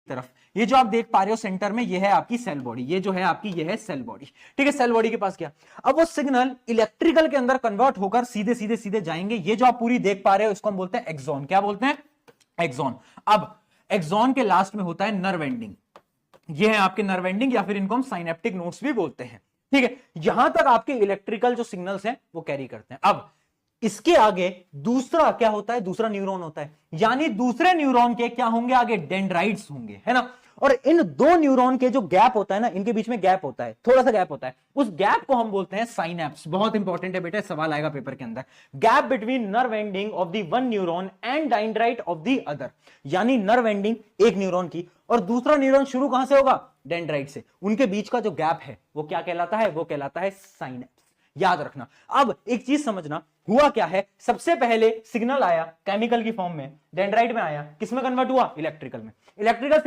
तरफ ये जो आप देख पा रहे हो सेंटर में, ये है आपकी सेल बॉडी, ये जो है आपकी ये है सेल बॉडी, ठीक है। सेल बॉडी के पास क्या, अब वो सिग्नल इलेक्ट्रिकल के अंदर कन्वर्ट होकर सीधे सीधे सीधे जाएंगे। ये जो आप पूरी देख पा रहे हो इसको हम बोलते हैं एक्सॉन। क्या बोलते हैं? एक्सॉन। अब एक्सॉन के लास्ट में होता है नर्व एंडिंग, ये है आपके नर्व एंडिंग या फिर इनको हम साइनेप्टिक नोड्स भी बोलते हैं, ठीक है। यहां तक आपके इलेक्ट्रिकल जो सिग्नल्स हैं वो कैरी करते हैं। अब इसके आगे दूसरा क्या होता है, दूसरा न्यूरॉन होता है, यानी दूसरे न्यूरॉन के क्या होंगे आगे, डेंड्राइट्स होंगे, है ना। और इन दो न्यूरॉन के जो गैप होता है ना, इनके बीच में गैप होता है, थोड़ा सा गैप होता है, उस गैप को हम बोलते हैं साइनेप्स। बहुत इंपॉर्टेंट है बेटा, सवाल आएगा पेपर के अंदर। Gap between nerve ending of the one neuron and dendrite of the other, यानी नर्व एंडिंग एक न्यूरॉन की और दूसरा न्यूरॉन शुरू कहां से होगा, डेंड्राइट से, उनके बीच का जो गैप है वो क्या कहलाता है, वो कहलाता है साइनेप्स। याद रखना। अब एक चीज समझना, हुआ क्या है, सबसे पहले सिग्नल आया केमिकल की फॉर्म में, डेंड्राइट में आया, किसमें कन्वर्ट हुआ, इलेक्ट्रिकल में। इलेक्ट्रिकल